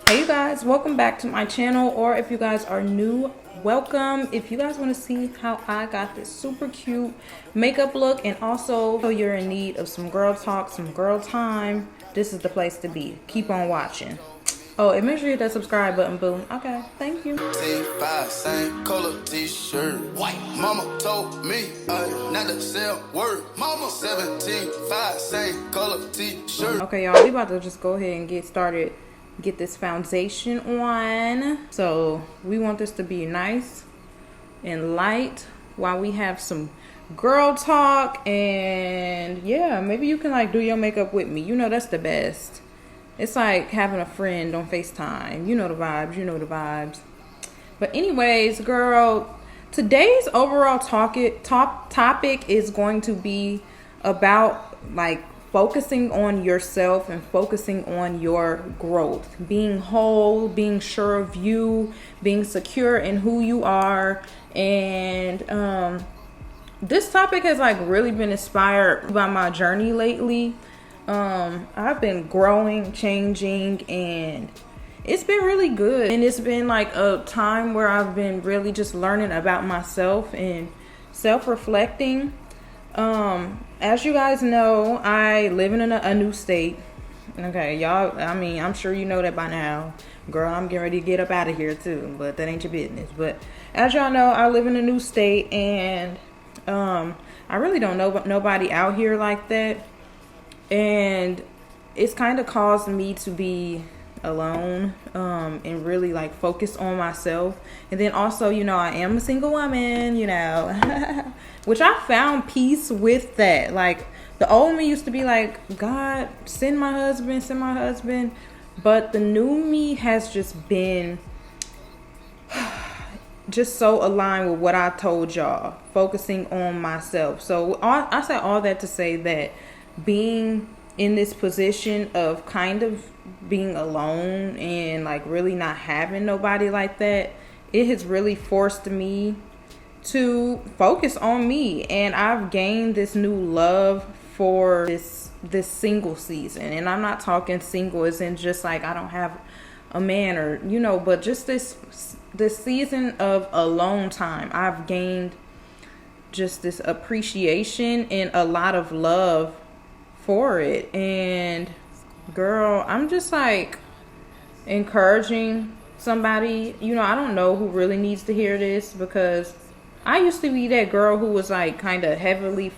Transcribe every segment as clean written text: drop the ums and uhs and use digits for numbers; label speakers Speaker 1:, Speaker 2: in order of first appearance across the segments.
Speaker 1: Hey you guys, welcome back to my channel, or if you guys are new, welcome. If you guys want to see how I got this super cute makeup look, and also you're in need of some girl talk, some girl time, this is the place to be. Keep on watching. Oh, and make sure you hit that subscribe button, boo. Okay, thank you.
Speaker 2: T5, same color t-shirt. White. Mama told me not to sell word. Mama 17, 5, same color t-shirt.
Speaker 1: Okay, y'all, we about to just go ahead and get started. Get this foundation on. So we want this to be nice and light while we have some girl talk. And yeah, maybe you can like do your makeup with me. You know, that's the best. It's like having a friend on FaceTime. You know the vibes. But anyways, girl, today's overall topic is going to be about like focusing on yourself and focusing on your growth, being whole, being sure of you, being secure in who you are. And this topic has like really been inspired by my journey lately. I've been growing, changing, and it's been really good. And it's been like a time where I've been really just learning about myself and self-reflecting. As you guys know, I live in a new state. Okay, y'all, I mean, I'm sure you know that by now. Girl, I'm getting ready to get up out of here too, but that ain't your business. But as y'all know, I live in a new state, and I really don't know nobody out here like that. And it's kind of caused me to be alone and really like focus on myself. And then also, you know, I am a single woman, you know, which I found peace with that. Like the old me used to be like, God, send my husband. But the new me has just been just so aligned with what I told y'all, focusing on myself. So I say all that to say that being in this position of kind of being alone and like really not having nobody like that, it has really forced me to focus on me. And I've gained this new love for this single season. And I'm not talking single as in just like I don't have a man, or you know, but just this season of alone time. I've gained just this appreciation and a lot of love for it. And girl, I'm just like encouraging somebody, you know, I don't know who really needs to hear this, because I used to be that girl who was like kind of heavily,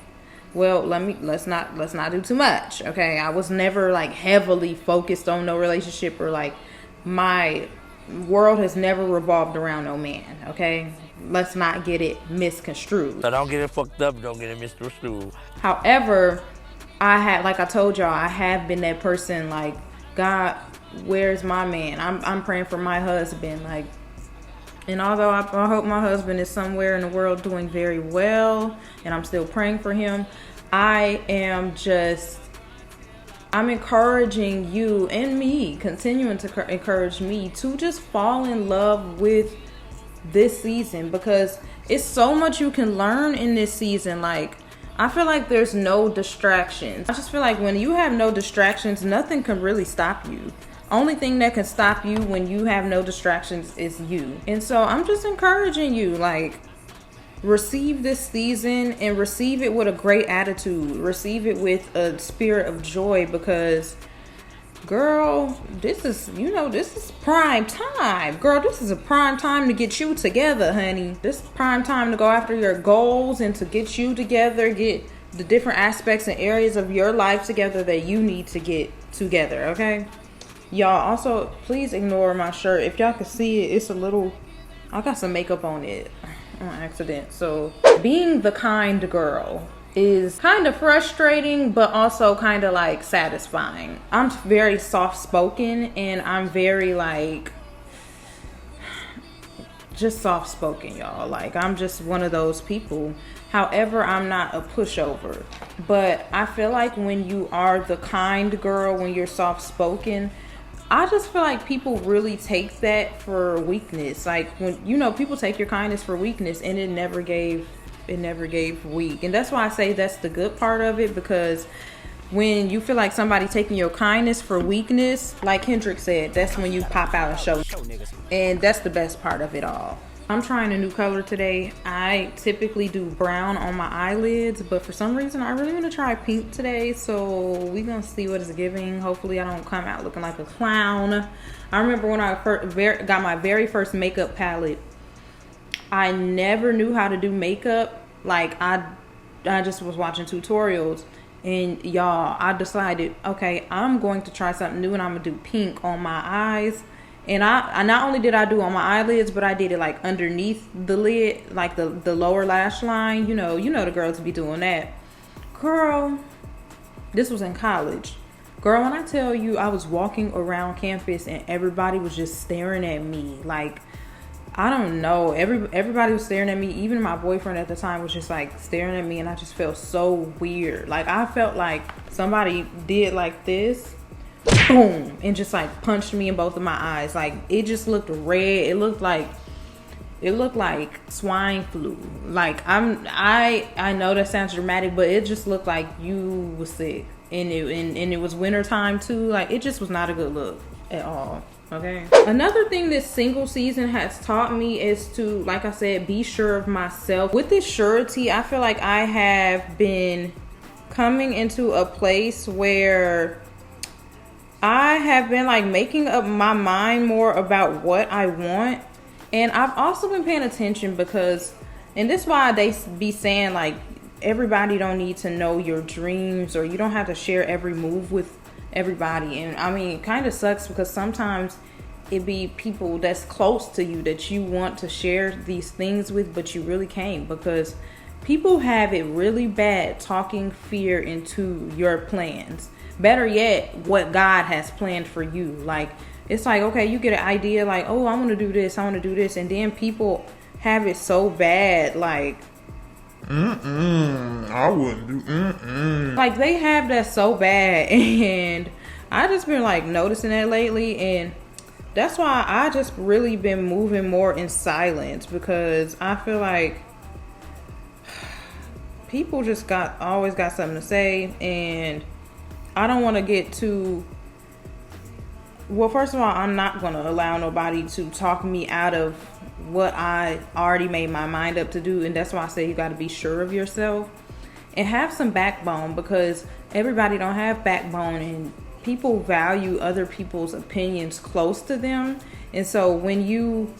Speaker 1: well, let's not do too much, okay? I was never like heavily focused on no relationship, or like my world has never revolved around no man, okay? Let's not get it misconstrued.
Speaker 3: So don't get it fucked up, don't get it misconstrued.
Speaker 1: However, I had, like I told y'all, I have been that person like, God, where's my man? I'm praying for my husband. Like, and although I hope my husband is somewhere in the world doing very well, and I'm still praying for him, I'm encouraging you and me, continuing to encourage me to just fall in love with this season, because it's so much you can learn in this season. Like, I feel like there's no distractions. I just feel like when you have no distractions, nothing can really stop you. Only thing that can stop you when you have no distractions is you. And so I'm just encouraging you, like, receive this season and receive it with a great attitude. Receive it with a spirit of joy, because girl, this is prime time. Girl, this is a prime time to get you together, honey. This is prime time to go after your goals and to get you together, get the different aspects and areas of your life together that you need to get together, okay? Y'all, also, please ignore my shirt. If y'all can see it, it's a little, I got some makeup on it on accident. So being the kind girl is kind of frustrating, but also kind of like satisfying. I'm very soft-spoken, and I'm very like just soft-spoken, y'all. Like, I'm just one of those people. However, I'm not a pushover, but I feel like when you are the kind girl, when you're soft-spoken, I just feel like people really take that for weakness. Like, when, you know, people take your kindness for weakness, and it never gave weak. And that's why I say that's the good part of it, because when you feel like somebody taking your kindness for weakness, like Kendrick said, that's when you pop out and show. And that's the best part of it all. I'm trying a new color today. I typically do brown on my eyelids, but for some reason I really want to try pink today. So we gonna see what it's giving. Hopefully I don't come out looking like a clown. I remember when I got my very first makeup palette, I never knew how to do makeup. Like I just was watching tutorials, and y'all, I decided, okay, I'm going to try something new, and I'm gonna do pink on my eyes. And I not only did I do on my eyelids, but I did it like underneath the lid, like the lower lash line. You know the girls be doing that. Girl, this was in college. Girl, when I tell you, I was walking around campus and everybody was just staring at me. Like, I don't know. Everybody was staring at me. Even my boyfriend at the time was just like staring at me, and I just felt so weird. Like, I felt like somebody did like this. Boom, and just like punched me in both of my eyes. Like, it just looked red. It looked like swine flu. Like, I know that sounds dramatic, but it just looked like you was sick, and it was winter time too. Like, it just was not a good look at all. Okay, another thing this single season has taught me is to, like I said, be sure of myself. With this surety, I feel like I have been coming into a place where I have been like making up my mind more about what I want. And I've also been paying attention because, and this is why they be saying like everybody don't need to know your dreams, or you don't have to share every move with everybody. And I mean, it kind of sucks because sometimes it be people that's close to you that you want to share these things with, but you really can't, because people have it really bad talking fear into your plans. Better yet, what God has planned for you. Like, it's like, okay, you get an idea like, oh, I want to do this, and then people have it so bad, like,
Speaker 4: I wouldn't do
Speaker 1: like, they have that so bad. And I just been like noticing that lately, and that's why I just really been moving more in silence, because I feel like people just always got something to say, and I don't want to get too, well, first of all, I'm not going to allow nobody to talk me out of what I already made my mind up to do. And that's why I say you got to be sure of yourself and have some backbone, because everybody don't have backbone, and people value other people's opinions close to them. And so when you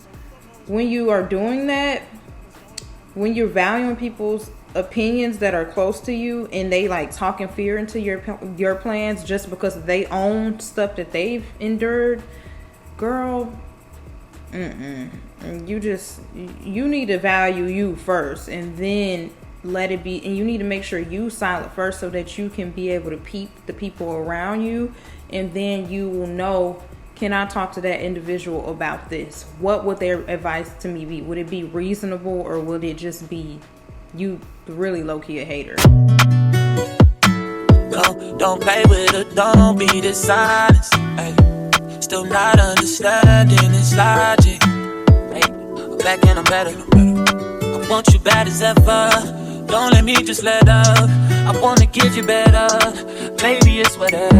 Speaker 1: are doing that, when you're valuing people's opinions that are close to you, and they like talking fear into your plans just because they own stuff that they've endured, girl, you need to value you first, and then let it be. And you need to make sure you silent first, so that you can be able to peep the people around you, and then you will know, can I talk to that individual about this? What would their advice to me be? Would it be reasonable, or would it just be you really low-key a hater?
Speaker 5: Don't play with her, don't be dishonest. Ay, still not understanding this logic. Ay, I'm back and I'm better. I want you bad as ever. Don't let me just let up. I wanna give you better. Maybe it's whatever.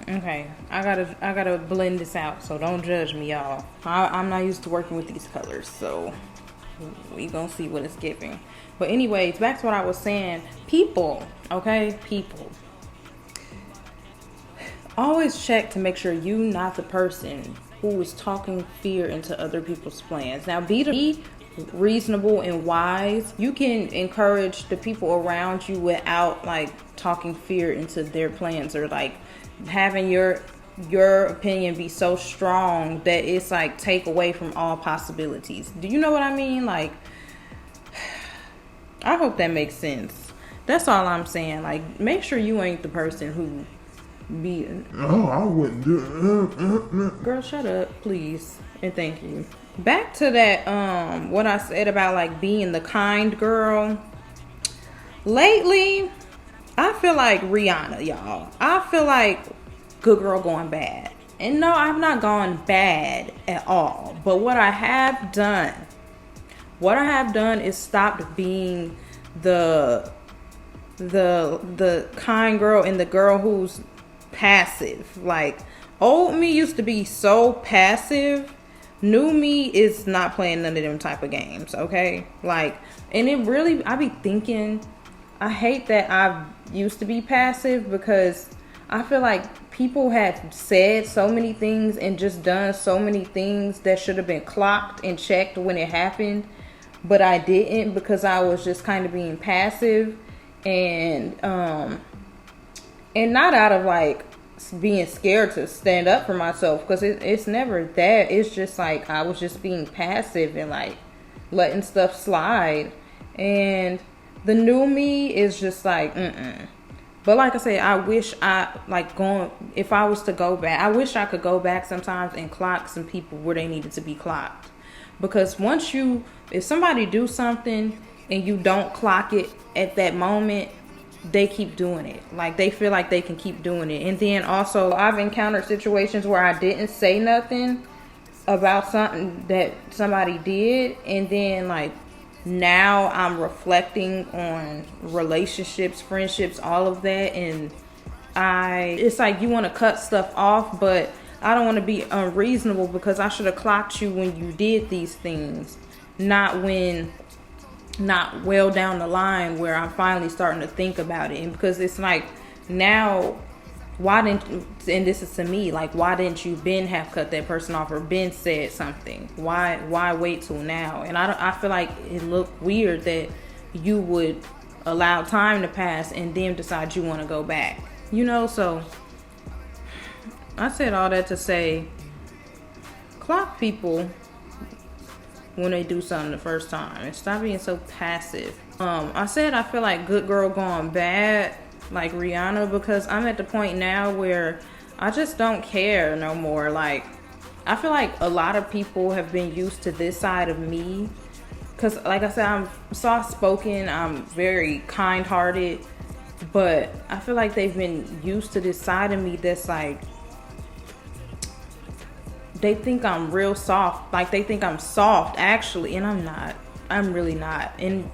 Speaker 1: Okay, I gotta blend this out, so don't judge me, y'all. I'm not used to working with these colors, so we gonna see what it's giving. But anyways, back to what I was saying. People, okay? People. Always check to make sure you not the person who is talking fear into other people's plans. Now, be reasonable and wise. You can encourage the people around you without like talking fear into their plans, or like having your opinion be so strong that it's like take away from all possibilities. Do you know what I mean? Like, I hope that makes sense. That's all I'm saying. Like, make sure you ain't the person who be.
Speaker 4: No, I wouldn't do it.
Speaker 1: Girl, shut up, please, and thank you. Back to that, what I said about like being the kind girl. Lately, I feel like Rihanna, y'all. I feel like good girl going bad. And no, I've not gone bad at all. But what I have done is stopped being the the kind girl and the girl who's passive. Like, old me used to be so passive. New me is not playing none of them type of games, okay? Like, and it really, I be thinking, I hate that I used to be passive, because I feel like people have said so many things and just done so many things that should have been clocked and checked when it happened, but I didn't, because I was just kind of being passive, and not out of like being scared to stand up for myself, because it's never that. It's just like I was just being passive and like letting stuff slide, and the new me is just like But like I said, I wish if I was to go back, I wish I could go back sometimes and clock some people where they needed to be clocked. Because if somebody do something and you don't clock it at that moment, they keep doing it. Like, they feel like they can keep doing it. And then also, I've encountered situations where I didn't say nothing about something that somebody did, and then like now I'm reflecting on relationships, friendships, all of that, and it's like you want to cut stuff off, but I don't want to be unreasonable, because I should have clocked you when you did these things, not well down the line where I'm finally starting to think about it. And because it's like, now, and this is to me, like, why didn't you have cut that person off or said something? Why wait till now? And I feel like it looked weird that you would allow time to pass and then decide you want to go back, so I said all that to say, clock people when they do something the first time and stop being so passive. I said I feel like good girl gone bad, like Rihanna, because I'm at the point now where I just don't care no more. Like, I feel like a lot of people have been used to this side of me, because like I said, I'm soft-spoken, I'm very kind-hearted, but I feel like they've been used to this side of me that's like, they think I'm real soft. Like, they think I'm soft, actually, and I'm not. I'm really not. And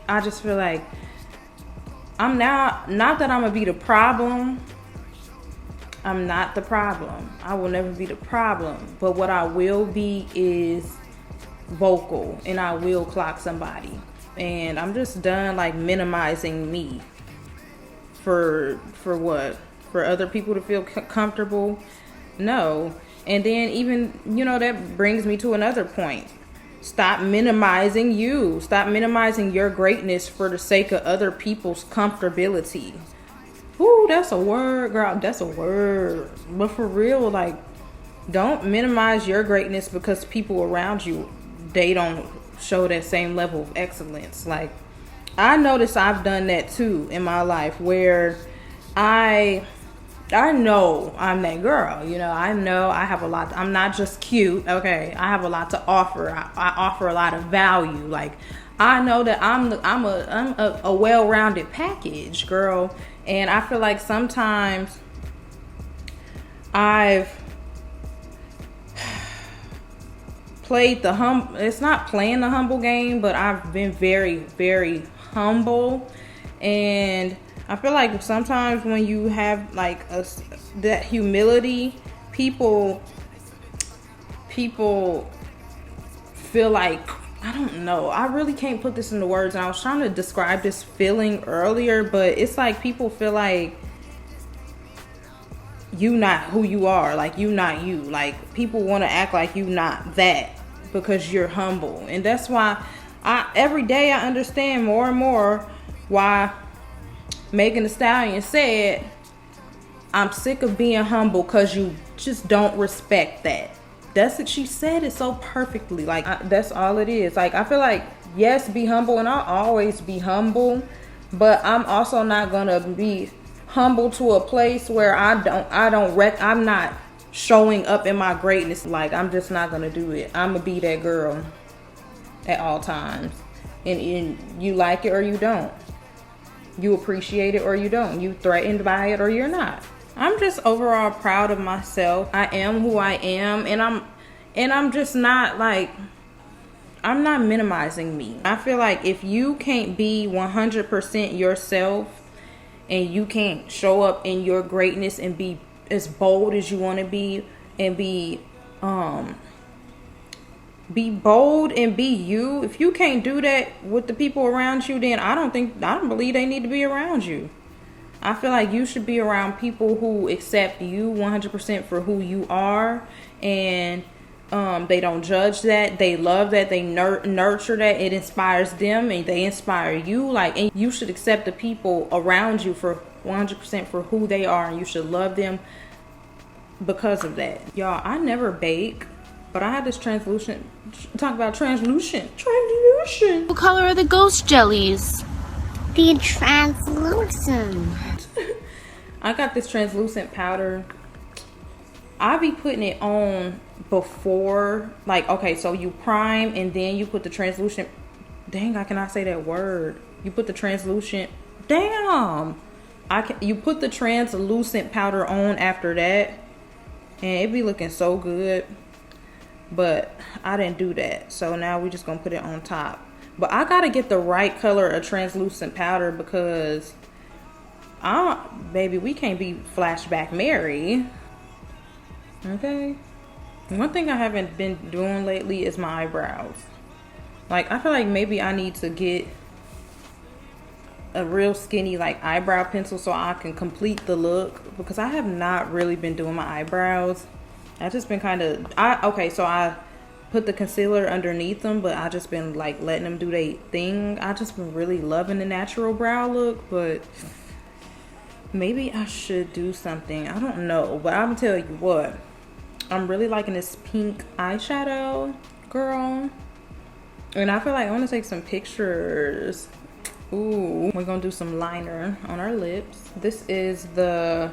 Speaker 1: I just feel like I'm not that I'm gonna be the problem. I'm not the problem. I will never be the problem. But what I will be is vocal, and I will clock somebody. And I'm just done like minimizing me for what? For other people to feel comfortable? No. And then even, that brings me to another point. Stop minimizing you. Stop minimizing your greatness for the sake of other people's comfortability. Ooh, that's a word, girl. That's a word. But for real, like, don't minimize your greatness because people around you, they don't show that same level of excellence. Like, I noticed I've done that too in my life, where I know I'm that girl, I know I have a lot. I'm not just cute, okay? I have a lot to offer. I offer a lot of value. Like, I know that I'm a well-rounded package, girl. And I feel like sometimes I've played it's not playing the humble game, but I've been very, very humble. And I feel like sometimes when you have like that humility, people feel like, I don't know, I really can't put this into words, and I was trying to describe this feeling earlier, but it's like people feel like you not who you are, like you not you. Like, people want to act like you not that because you're humble. And that's why every day I understand more and more why Megan Thee Stallion said, I'm sick of being humble because you just don't respect that. That's what she said it so perfectly. Like, that's all it is. Like, I feel like, yes, be humble, and I'll always be humble, but I'm also not gonna be humble to a place where I'm not showing up in my greatness. Like, I'm just not gonna do it. I'm gonna be that girl at all times, and you like it or you don't. You appreciate it or you don't. You threatened by it or you're not. I'm just overall proud of myself. I am who I am, and I'm just not like, I'm not minimizing me. I feel like if you can't be 100% yourself and you can't show up in your greatness and be as bold as you want to be, and be bold and be you. If you can't do that with the people around you, then I don't believe they need to be around you. I feel like you should be around people who accept you 100% for who you are, and they don't judge that. They love that. They nurture that. It inspires them, and they inspire you. Like, and you should accept the people around you for 100% for who they are, and you should love them because of that. Y'all, I never bake, but I had this translucent. Talk about translucent.
Speaker 6: What color are the ghost jellies?
Speaker 7: The translucent.
Speaker 1: I got this translucent powder. I be putting it on before, like, okay, so you prime and then you put the translucent. Dang, I cannot say that word. You put the translucent. Damn. You put the translucent powder on after that, and it be looking so good. But I didn't do that, so now we just gonna put it on top. But I gotta get the right color of translucent powder, because baby, we can't be flashback Mary. Okay. One thing I haven't been doing lately is my eyebrows. Like, I feel like maybe I need to get a real skinny like eyebrow pencil so I can complete the look, because I have not really been doing my eyebrows. I've just been kind of, so I put the concealer underneath them, but I just been like letting them do their thing. I just been really loving the natural brow look, but maybe I should do something. I don't know, but I'm gonna tell you what, I'm really liking this pink eyeshadow, girl. And I feel like I want to take some pictures. Ooh, we're gonna do some liner on our lips. This is the,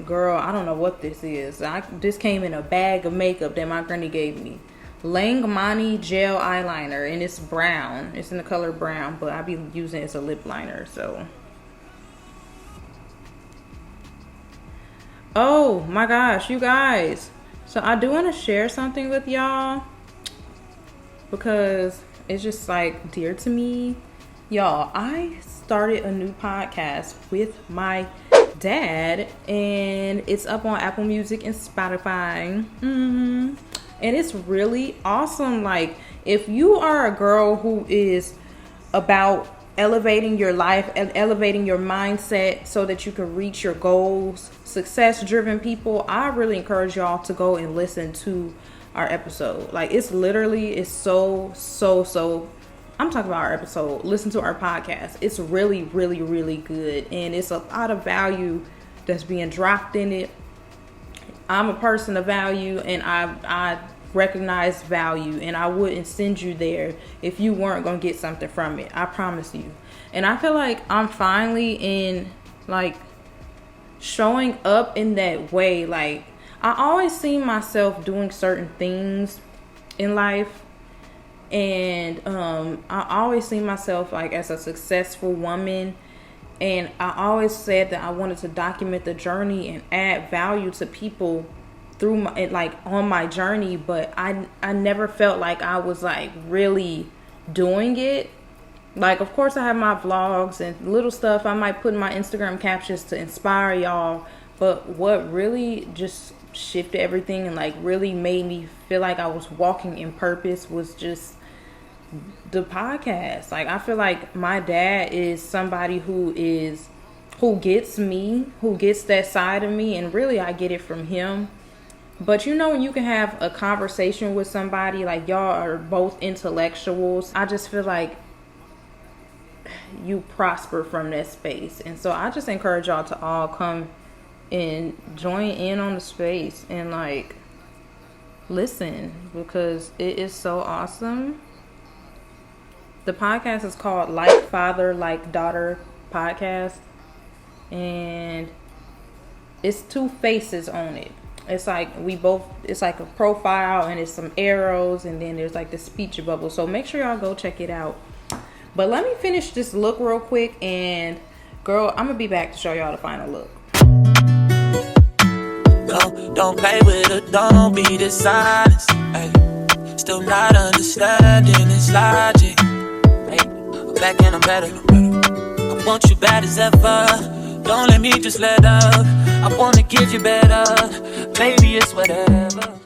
Speaker 1: girl, I don't know what this is. This came in a bag of makeup that my granny gave me. Langmani gel eyeliner, and it's brown. It's in the color brown, but I be using it as a lip liner. So, oh my gosh, you guys, so I do want to share something with y'all, because it's just like dear to me. Y'all, I started a new podcast with my dad, and it's up on Apple Music and Spotify. And it's really awesome. Like, if you are a girl who is about elevating your life and elevating your mindset so that you can reach your goals, success driven people, I really encourage y'all to go and listen to our episode. Like, it's so I'm talking about our episode. Listen to our podcast. It's really, really, really good. And it's a lot of value that's being dropped in it. I'm a person of value, and I recognize value, and I wouldn't send you there if you weren't going to get something from it. I promise you. And I feel like I'm finally in, like, showing up in that way. Like, I always see myself doing certain things in life, and I always see myself like as a successful woman, and I always said that I wanted to document the journey and add value to people through my, like, on my journey, but I never felt like I was like really doing it. Like, of course I have my vlogs and little stuff I might put in my Instagram captions to inspire y'all, but what really just shifted everything and like really made me feel like I was walking in purpose was just the podcast. Like, I feel like my dad is somebody who gets me, who gets that side of me, and really I get it from him. But you know, when you can have a conversation with somebody, like y'all are both intellectuals, I just feel like you prosper from that space. And so I just encourage y'all to all come and join in on the space and like listen, because it is so awesome. The podcast is called Like Father, Like Daughter Podcast, and it's 2 faces on it. It's like it's like a profile, and it's some arrows, and then there's like the speech bubble. So make sure y'all go check it out. But let me finish this look real quick, and girl, I'm gonna be back to show y'all the final look.
Speaker 5: Don't play with it, don't be dishonest. Ay, still not understanding its logic. Ay, I'm back and I'm better. I I want you bad as ever. Don't let me just let up. I wanna give you better. Baby, it's whatever.